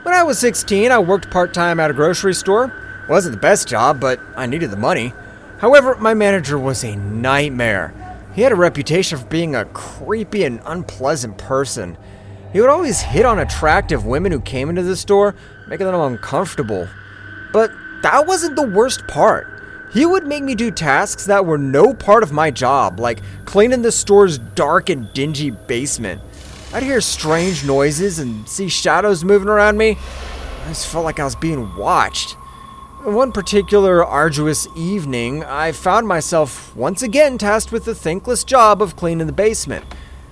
When I was 16, I worked part-time at a grocery store. It wasn't the best job, but I needed the money. However, my manager was a nightmare. He had a reputation for being a creepy and unpleasant person. He would always hit on attractive women who came into the store, making them uncomfortable. But that wasn't the worst part. He would make me do tasks that were no part of my job, like cleaning the store's dark and dingy basement. I'd hear strange noises and see shadows moving around me. I just felt like I was being watched. One particular arduous evening, I found myself once again tasked with the thankless job of cleaning the basement.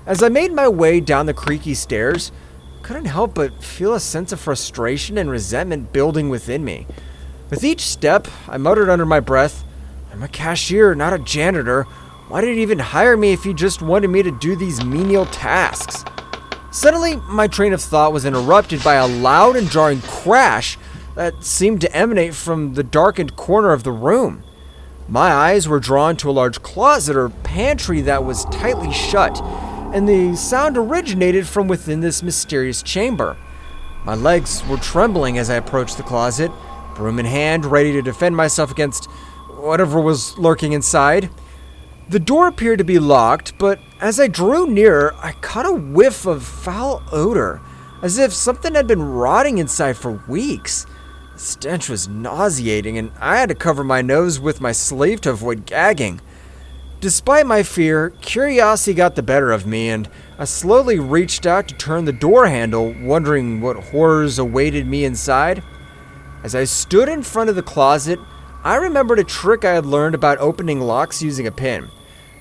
As I made my way down the creaky stairs, I couldn't help but feel a sense of frustration and resentment building within me. With each step, I muttered under my breath, "I'm a cashier, not a janitor. Why did he even hire me if he just wanted me to do these menial tasks?" Suddenly, my train of thought was interrupted by a loud and jarring crash that seemed to emanate from the darkened corner of the room. My eyes were drawn to a large closet or pantry that was tightly shut, and the sound originated from within this mysterious chamber. My legs were trembling as I approached the closet, broom in hand, ready to defend myself against whatever was lurking inside. The door appeared to be locked, but as I drew nearer, I caught a whiff of foul odor, as if something had been rotting inside for weeks. The stench was nauseating, and I had to cover my nose with my sleeve to avoid gagging. Despite my fear, curiosity got the better of me, and I slowly reached out to turn the door handle, wondering what horrors awaited me inside. As I stood in front of the closet, I remembered a trick I had learned about opening locks using a pin.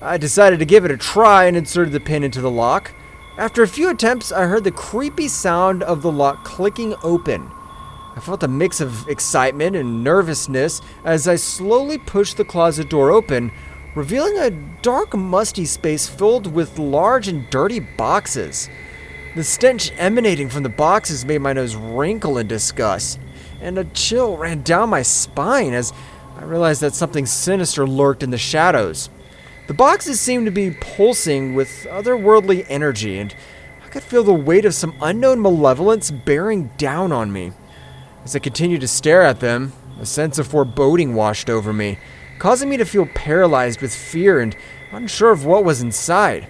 I decided to give it a try and inserted the pin into the lock. After a few attempts, I heard the creepy sound of the lock clicking open. I felt a mix of excitement and nervousness as I slowly pushed the closet door open, revealing a dark, musty space filled with large and dirty boxes. The stench emanating from the boxes made my nose wrinkle in disgust, and a chill ran down my spine as I realized that something sinister lurked in the shadows. The boxes seemed to be pulsing with otherworldly energy, and I could feel the weight of some unknown malevolence bearing down on me. As I continued to stare at them, a sense of foreboding washed over me, causing me to feel paralyzed with fear and unsure of what was inside.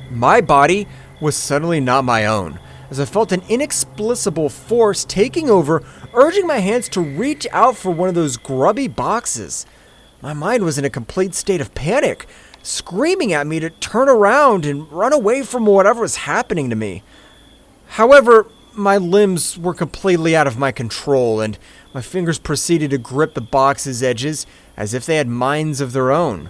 My body was suddenly not my own, as I felt an inexplicable force taking over, urging my hands to reach out for one of those grubby boxes. My mind was in a complete state of panic, screaming at me to turn around and run away from whatever was happening to me. However, my limbs were completely out of my control, and my fingers proceeded to grip the box's edges as if they had minds of their own.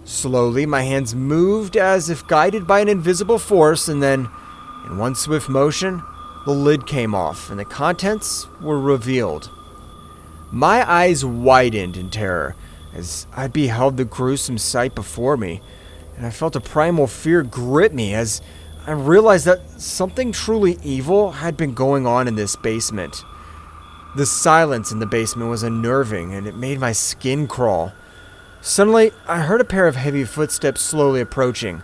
Slowly, my hands moved as if guided by an invisible force, and then, in one swift motion, the lid came off and the contents were revealed. My eyes widened in terror as I beheld the gruesome sight before me, and I felt a primal fear grip me as I realized that something truly evil had been going on in this basement. The silence in the basement was unnerving, and it made my skin crawl. Suddenly, I heard a pair of heavy footsteps slowly approaching.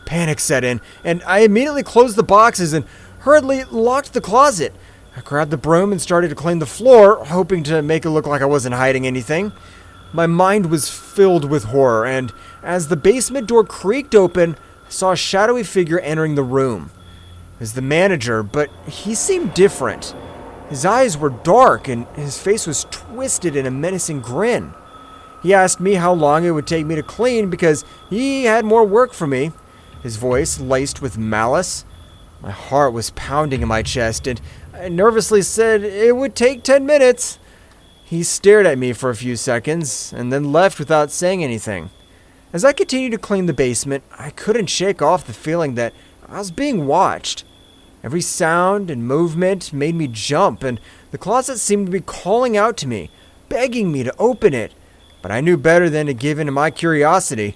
Panic set in, and I immediately closed the boxes and hurriedly locked the closet. I grabbed the broom and started to clean the floor, hoping to make it look like I wasn't hiding anything. My mind was filled with horror, and as the basement door creaked open, I saw a shadowy figure entering the room. It was the manager, but he seemed different. His eyes were dark, and his face was twisted in a menacing grin. He asked me how long it would take me to clean because he had more work for me, his voice laced with malice. My heart was pounding in my chest, and I nervously said it would take 10 minutes. He stared at me for a few seconds, and then left without saying anything. As I continued to clean the basement, I couldn't shake off the feeling that I was being watched. Every sound and movement made me jump, and the closet seemed to be calling out to me, begging me to open it. But I knew better than to give in to my curiosity.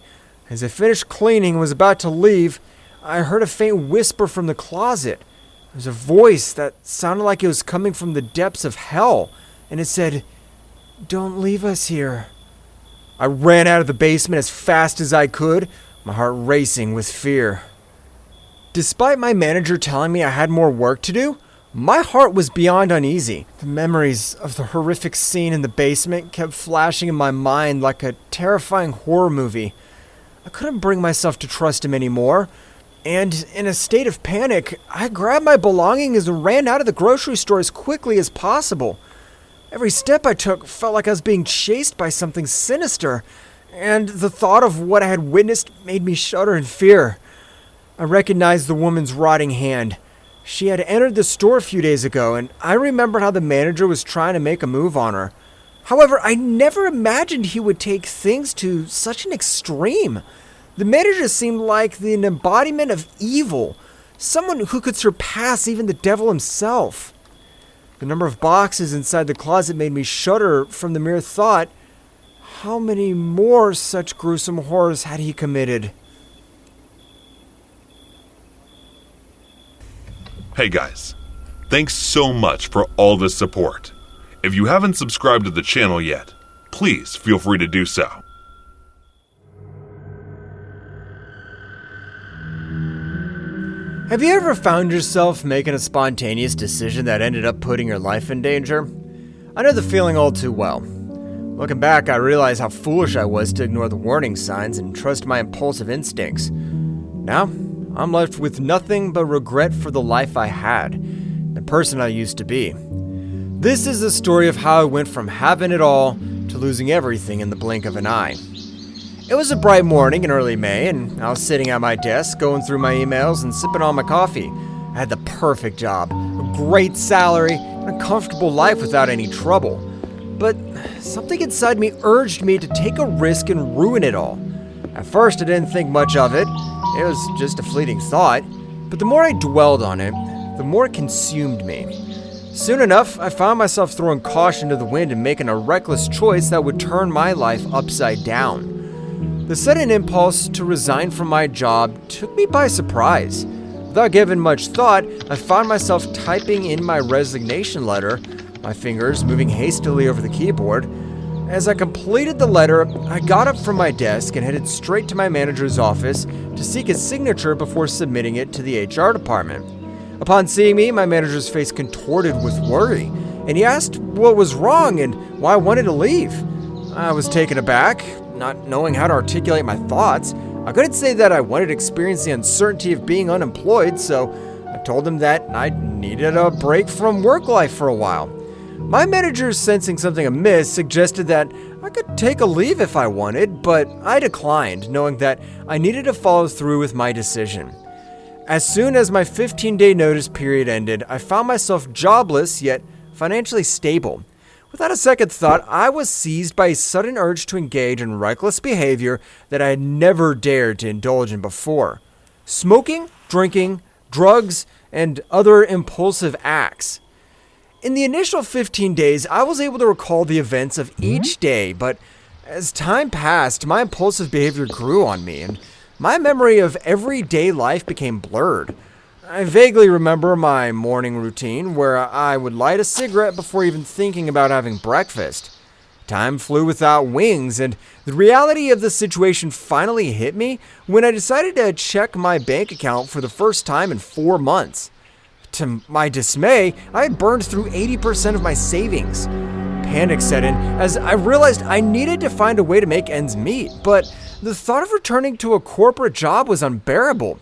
As I finished cleaning and was about to leave, I heard a faint whisper from the closet. It was a voice that sounded like it was coming from the depths of hell, and it said, "Don't leave us here." I ran out of the basement as fast as I could, my heart racing with fear. Despite my manager telling me I had more work to do, My heart was beyond uneasy. The memories of the horrific scene in the basement kept flashing in my mind like a terrifying horror movie. I couldn't bring myself to trust him anymore, and in a state of panic, I grabbed my belongings and ran out of the grocery store as quickly as possible. Every step I took felt like I was being chased by something sinister, and the thought of what I had witnessed made me shudder in fear. I recognized the woman's rotting hand. She had entered the store a few days ago, and I remembered how the manager was trying to make a move on her. However, I never imagined he would take things to such an extreme. The manager seemed like an embodiment of evil, someone who could surpass even the devil himself. The number of boxes inside the closet made me shudder from the mere thought. How many more such gruesome horrors had he committed? Hey guys, thanks so much for all the support. If you haven't subscribed to the channel yet, please feel free to do so. Have you ever found yourself making a spontaneous decision that ended up putting your life in danger? I know the feeling all too well. Looking back, I realize how foolish I was to ignore the warning signs and trust my impulsive instincts. Now, I'm left with nothing but regret for the life I had, the person I used to be. This is the story of how I went from having it all to losing everything in the blink of an eye. It was a bright morning in early May, and I was sitting at my desk going through my emails and sipping on my coffee. I had the perfect job, a great salary, and a comfortable life without any trouble. But something inside me urged me to take a risk and ruin it all. At first, I didn't think much of it. It was just a fleeting thought. But the more I dwelled on it, the more it consumed me. Soon enough, I found myself throwing caution to the wind and making a reckless choice that would turn my life upside down. The sudden impulse to resign from my job took me by surprise. Without giving much thought, I found myself typing in my resignation letter, my fingers moving hastily over the keyboard. As I completed the letter, I got up from my desk and headed straight to my manager's office to seek his signature before submitting it to the HR department. Upon seeing me, my manager's face contorted with worry, and he asked what was wrong and why I wanted to leave. I was taken aback, not knowing how to articulate my thoughts. I couldn't say that I wanted to experience the uncertainty of being unemployed, so I told him that I needed a break from work life for a while. My manager, sensing something amiss, suggested that I could take a leave if I wanted, but I declined, knowing that I needed to follow through with my decision. As soon as my 15-day notice period ended, I found myself jobless yet financially stable. Without a second thought, I was seized by a sudden urge to engage in reckless behavior that I had never dared to indulge in before. Smoking, drinking, drugs, and other impulsive acts. In the initial 15 days, I was able to recall the events of each day, but as time passed, my impulsive behavior grew on me, and my memory of everyday life became blurred. I vaguely remember my morning routine where I would light a cigarette before even thinking about having breakfast. Time flew without wings, and the reality of the situation finally hit me when I decided to check my bank account for the first time in 4 months. To my dismay, I had burned through 80% of my savings. Panic set in as I realized I needed to find a way to make ends meet, but the thought of returning to a corporate job was unbearable.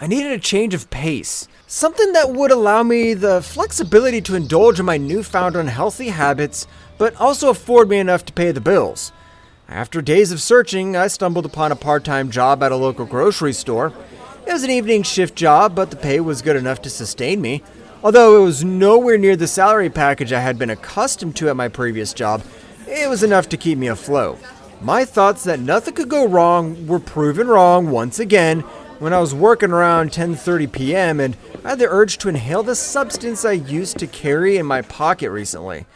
I needed a change of pace, something that would allow me the flexibility to indulge in my newfound unhealthy habits, but also afford me enough to pay the bills. After days of searching, I stumbled upon a part-time job at a local grocery store. It was an evening shift job, but the pay was good enough to sustain me. Although it was nowhere near the salary package I had been accustomed to at my previous job, it was enough to keep me afloat. My thoughts that nothing could go wrong were proven wrong once again when I was working around 10:30 p.m. and I had the urge to inhale the substance I used to carry in my pocket recently.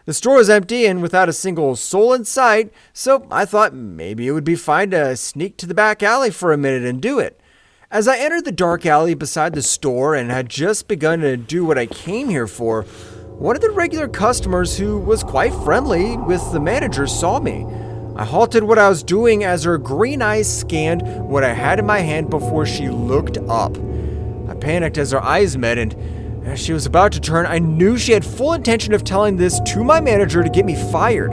The store was empty and without a single soul in sight, so I thought maybe it would be fine to sneak to the back alley for a minute and do it. As I entered the dark alley beside the store and had just begun to do what I came here for, one of the regular customers, who was quite friendly with the manager, saw me. I halted what I was doing as her green eyes scanned what I had in my hand before she looked up. I panicked as our eyes met, and As she was about to turn, I knew she had full intention of telling this to my manager to get me fired.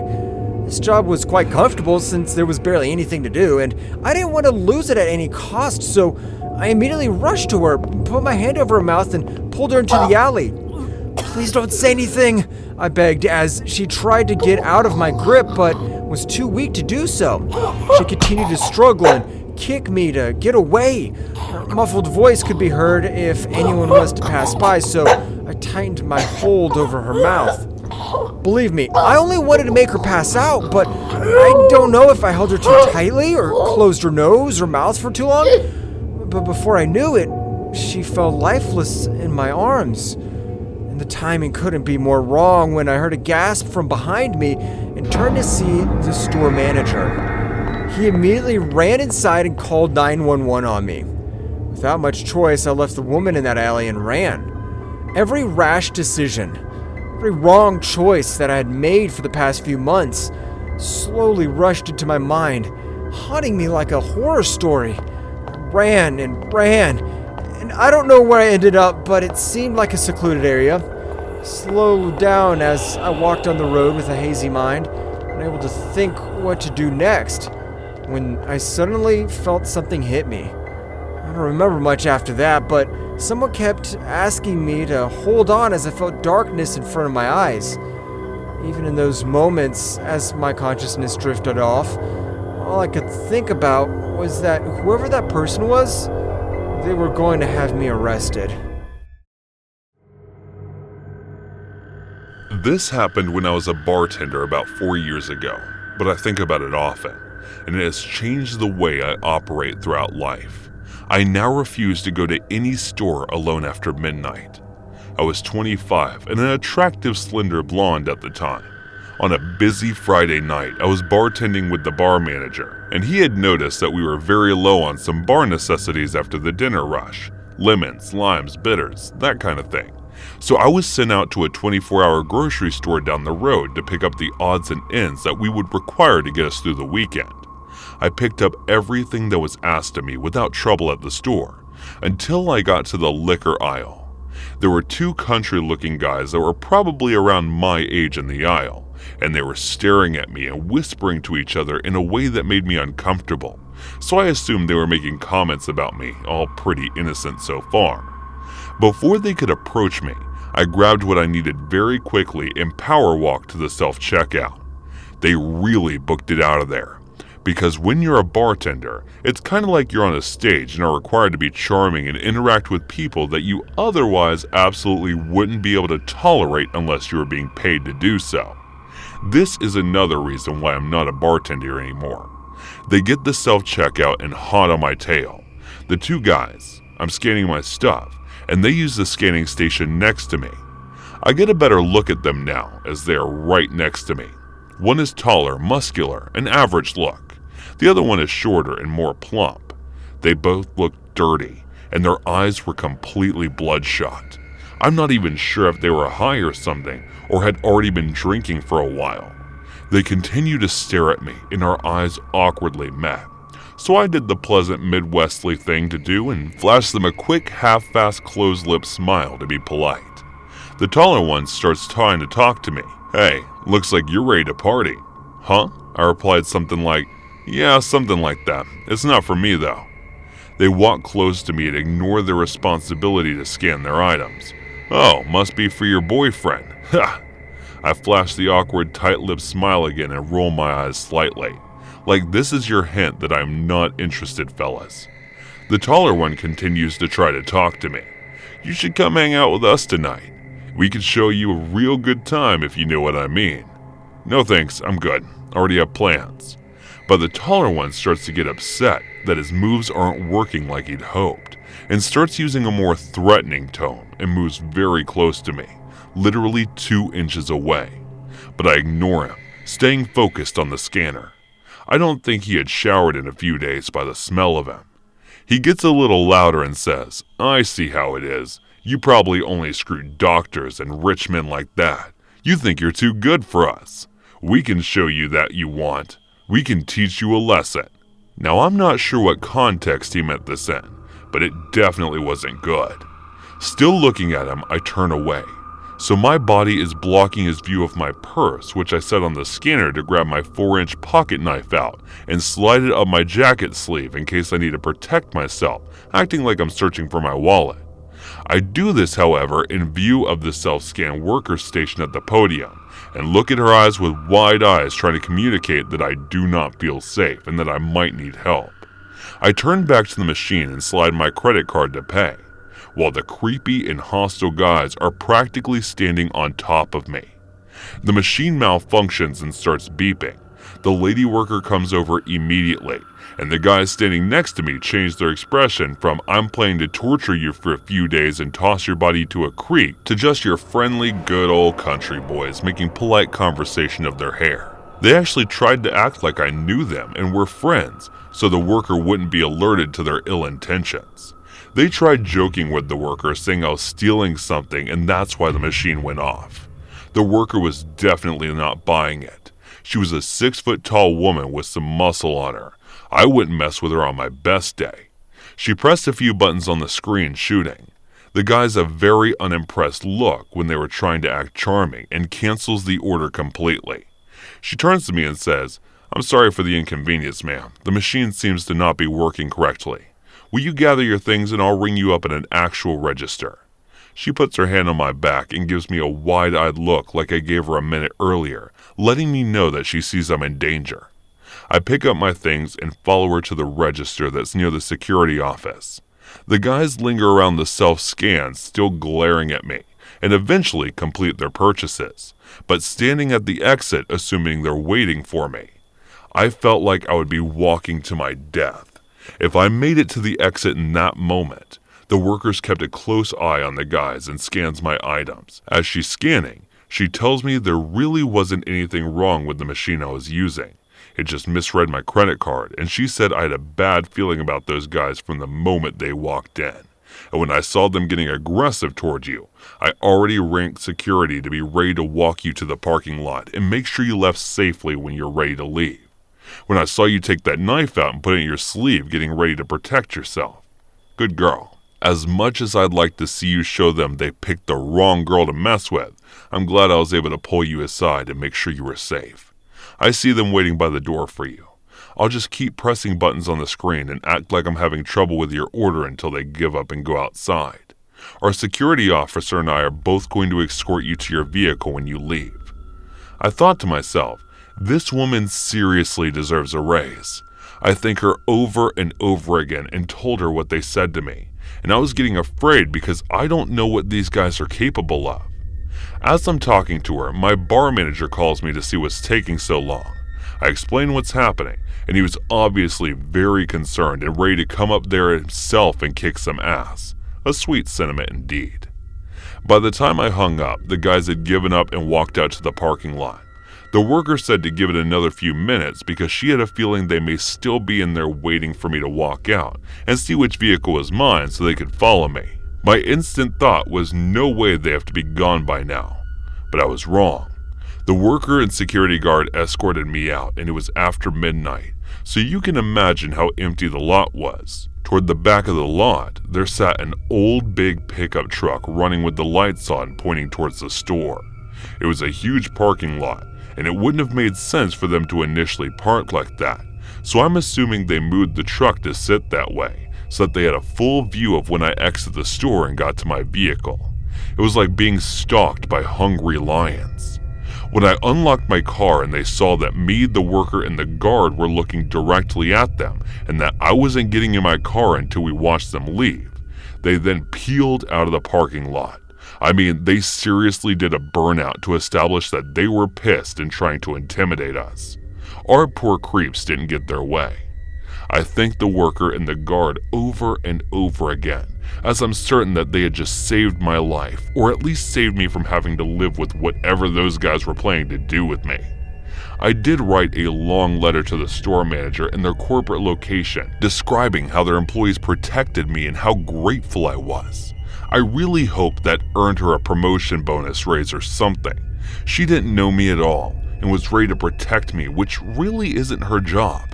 This job was quite comfortable since there was barely anything to do, and I didn't want to lose it at any cost, so I immediately rushed to her, put my hand over her mouth, and pulled her into the alley. "Please don't say anything," I begged as she tried to get out of my grip but was too weak to do so. She continued to struggle and kick me to get away. Her muffled voice could be heard if anyone was to pass by, so I tightened my hold over her mouth. Believe me, I only wanted to make her pass out, but I don't know if I held her too tightly or closed her nose or mouth for too long. But before I knew it, she fell lifeless in my arms. And the timing couldn't be more wrong when I heard a gasp from behind me and turned to see the store manager. He immediately ran inside and called 911 on me. Without much choice, I left the woman in that alley and ran. Every rash decision, every wrong choice that I had made for the past few months slowly rushed into my mind, haunting me like a horror story. I ran and ran, and I don't know where I ended up, but it seemed like a secluded area. I slowed down as I walked on the road with a hazy mind, unable to think what to do next, when I suddenly felt something hit me. I don't remember much after that, but someone kept asking me to hold on as I felt darkness in front of my eyes. Even in those moments, as my consciousness drifted off, all I could think about was that whoever that person was, they were going to have me arrested. This happened when I was a bartender about 4 years ago, but I think about it often, and it has changed the way I operate throughout life. I now refuse to go to any store alone after midnight. I was 25 and an attractive slender blonde at the time. On a busy Friday night, I was bartending with the bar manager, and he had noticed that we were very low on some bar necessities after the dinner rush. Lemons, limes, bitters, that kind of thing. So I was sent out to a 24-hour grocery store down the road to pick up the odds and ends that we would require to get us through the weekend. I picked up everything that was asked of me without trouble at the store, until I got to the liquor aisle. There were two country-looking guys that were probably around my age in the aisle, and they were staring at me and whispering to each other in a way that made me uncomfortable, so I assumed they were making comments about me, all pretty innocent so far. Before they could approach me, I grabbed what I needed very quickly and power walked to the self-checkout. They really booked it out of there. Because when you're a bartender, it's kind of like you're on a stage and are required to be charming and interact with people that you otherwise absolutely wouldn't be able to tolerate unless you were being paid to do so. This is another reason why I'm not a bartender anymore. They get the self-checkout and hot on my tail. The two guys, I'm scanning my stuff, and they use the scanning station next to me. I get a better look at them now as they are right next to me. One is taller, muscular, an average look. The other one is shorter and more plump. They both looked dirty, and their eyes were completely bloodshot. I'm not even sure if they were high or something, or had already been drinking for a while. They continued to stare at me, and our eyes awkwardly met. So I did the pleasant Midwestly thing to do and flashed them a quick, half-fast, closed-lip smile to be polite. The taller one starts trying to talk to me. "Hey, looks like you're ready to party." "Huh?" I replied something like, "Yeah, something like that. It's not for me, though." They walk close to me and ignore their responsibility to scan their items. "Oh, must be for your boyfriend." Ha! I flash the awkward, tight-lipped smile again and roll my eyes slightly. Like this is your hint that I'm not interested, fellas. The taller one continues to try to talk to me. "You should come hang out with us tonight. We could show you a real good time if you know what I mean." "No thanks, I'm good. Already have plans." But the taller one starts to get upset that his moves aren't working like he'd hoped, and starts using a more threatening tone and moves very close to me, literally 2 inches away. But I ignore him, staying focused on the scanner. I don't think he had showered in a few days by the smell of him. He gets a little louder and says, "I see how it is. You probably only screw doctors and rich men like that. You think you're too good for us. We can show you that you want. We can teach you a lesson." Now I'm not sure what context he meant this in, but it definitely wasn't good. Still looking at him, I turn away. So my body is blocking his view of my purse, which I set on the scanner to grab my 4-inch pocket knife out and slide it up my jacket sleeve in case I need to protect myself, acting like I'm searching for my wallet. I do this, however, in view of the self-scan worker stationed at the podium, and look at her eyes with wide eyes trying to communicate that I do not feel safe and that I might need help. I turn back to the machine and slide my credit card to pay, while the creepy and hostile guys are practically standing on top of me. The machine malfunctions and starts beeping. The lady worker comes over immediately, and the guys standing next to me change their expression from "I'm planning to torture you for a few days and toss your body to a creek" to just your friendly, good old country boys making polite conversation of their hair. They actually tried to act like I knew them and were friends, so the worker wouldn't be alerted to their ill intentions. They tried joking with the worker, saying I was stealing something and that's why the machine went off. The worker was definitely not buying it. She was a 6-foot-tall woman with some muscle on her. I wouldn't mess with her on my best day. She pressed a few buttons on the screen, shooting. The guy's a very unimpressed look when they were trying to act charming and cancels the order completely. She turns to me and says, "I'm sorry for the inconvenience, ma'am. The machine seems to not be working correctly. Will you gather your things and I'll ring you up in an actual register?" She puts her hand on my back and gives me a wide-eyed look like I gave her a minute earlier, letting me know that she sees I'm in danger. I pick up my things and follow her to the register that's near the security office. The guys linger around the self-scan, still glaring at me, and eventually complete their purchases, but standing at the exit assuming they're waiting for me. I felt like I would be walking to my death. If I made it to the exit in that moment, the workers kept a close eye on the guys and scans my items. As she's scanning, she tells me there really wasn't anything wrong with the machine I was using. It just misread my credit card, and she said I had a bad feeling about those guys from the moment they walked in. And when I saw them getting aggressive toward you, I already ranked security to be ready to walk you to the parking lot and make sure you left safely when you're ready to leave. When I saw you take that knife out and put it in your sleeve, getting ready to protect yourself. Good girl. As much as I'd like to see you show them they picked the wrong girl to mess with, I'm glad I was able to pull you aside and make sure you were safe. I see them waiting by the door for you. I'll just keep pressing buttons on the screen and act like I'm having trouble with your order until they give up and go outside. Our security officer and I are both going to escort you to your vehicle when you leave. I thought to myself, this woman seriously deserves a raise. I thanked her over and over again and told her what they said to me, and I was getting afraid because I don't know what these guys are capable of. As I'm talking to her, my bar manager calls me to see what's taking so long. I explain what's happening, and he was obviously very concerned and ready to come up there himself and kick some ass. A sweet sentiment indeed. By the time I hung up, the guys had given up and walked out to the parking lot. The worker said to give it another few minutes because she had a feeling they may still be in there waiting for me to walk out and see which vehicle was mine so they could follow me. My instant thought was no way they have to be gone by now. But I was wrong. The worker and security guard escorted me out, and it was after midnight, so you can imagine how empty the lot was. Toward the back of the lot, there sat an old big pickup truck running with the lights on pointing towards the store. It was a huge parking lot, and it wouldn't have made sense for them to initially park like that, so I'm assuming they moved the truck to sit that way, so that they had a full view of when I exited the store and got to my vehicle. It was like being stalked by hungry lions. When I unlocked my car and they saw that me, the worker, and the guard were looking directly at them, and that I wasn't getting in my car until we watched them leave, they then peeled out of the parking lot. I mean, they seriously did a burnout to establish that they were pissed and trying to intimidate us. Our poor creeps didn't get their way. I thanked the worker and the guard over and over again, as I'm certain that they had just saved my life, or at least saved me from having to live with whatever those guys were planning to do with me. I did write a long letter to the store manager and their corporate location, describing how their employees protected me and how grateful I was. I really hoped that earned her a promotion bonus raise or something. She didn't know me at all and was ready to protect me, which really isn't her job,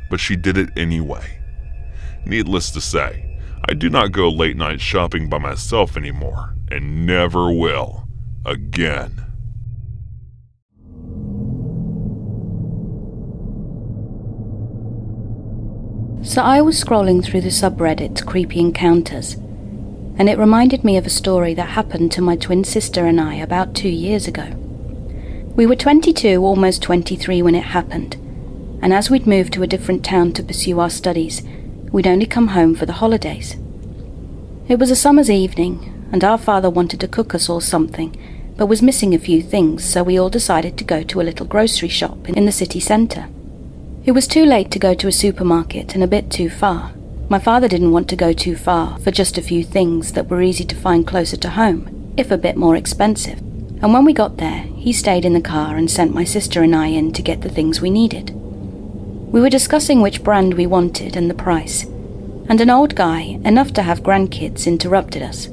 but she did it anyway. Needless to say, I do not go late night shopping by myself anymore, and never will. Again. So I was scrolling through the subreddit Creepy Encounters, and it reminded me of a story that happened to my twin sister and I about 2 years ago. We were 22, almost 23 when it happened, and as we'd moved to a different town to pursue our studies, we'd only come home for the holidays. It was a summer's evening, and our father wanted to cook us all something, but was missing a few things, so we all decided to go to a little grocery shop in the city centre. It was too late to go to a supermarket and a bit too far. My father didn't want to go too far for just a few things that were easy to find closer to home, if a bit more expensive. And when we got there, he stayed in the car and sent my sister and I in to get the things we needed. We were discussing which brand we wanted and the price, and an old guy, enough to have grandkids, interrupted us.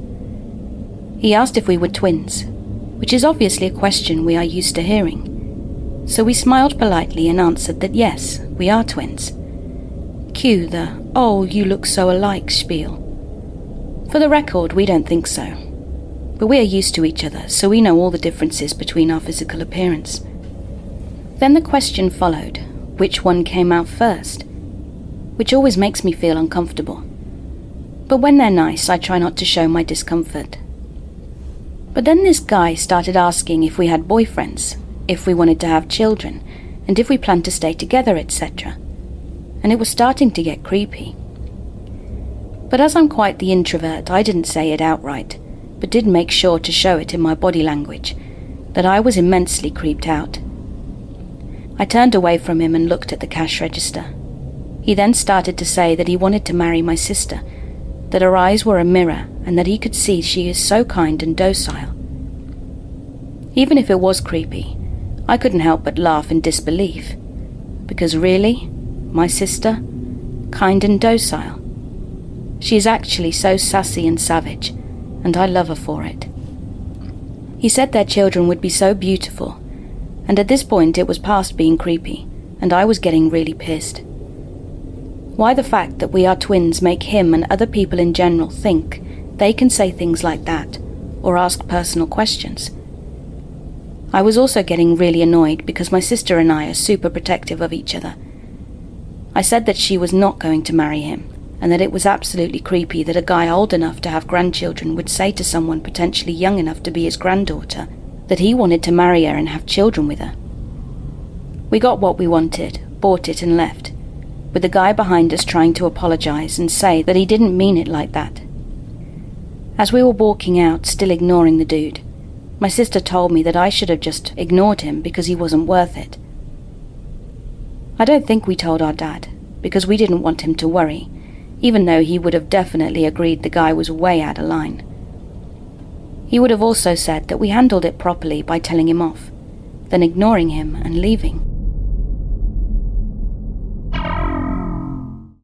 He asked if we were twins, which is obviously a question we are used to hearing. So we smiled politely and answered that yes, we are twins. Cue the, "Oh, you look so alike" spiel. For the record, we don't think so. But we are used to each other, so we know all the differences between our physical appearance. Then the question followed, which one came out first? Which always makes me feel uncomfortable. But when they're nice, I try not to show my discomfort. But then this guy started asking if we had boyfriends, if we wanted to have children, and if we planned to stay together, etc. And it was starting to get creepy. But as I'm quite the introvert, I didn't say it outright, but did make sure to show it in my body language, that I was immensely creeped out. I turned away from him and looked at the cash register. He then started to say that he wanted to marry my sister, that her eyes were a mirror, and that he could see she is so kind and docile. Even if it was creepy, I couldn't help but laugh in disbelief, because really, my sister, kind and docile. She is actually so sassy and savage, and I love her for it. He said their children would be so beautiful, and at this point it was past being creepy, and I was getting really pissed. Why the fact that we are twins make him and other people in general think they can say things like that, or ask personal questions. I was also getting really annoyed because my sister and I are super protective of each other. I said that she was not going to marry him, and that it was absolutely creepy that a guy old enough to have grandchildren would say to someone potentially young enough to be his granddaughter that he wanted to marry her and have children with her. We got what we wanted, bought it and left, with the guy behind us trying to apologize and say that he didn't mean it like that. As we were walking out, still ignoring the dude, my sister told me that I should have just ignored him because he wasn't worth it. I don't think we told our dad, because we didn't want him to worry, even though he would have definitely agreed the guy was way out of line. He would have also said that we handled it properly by telling him off, then ignoring him and leaving.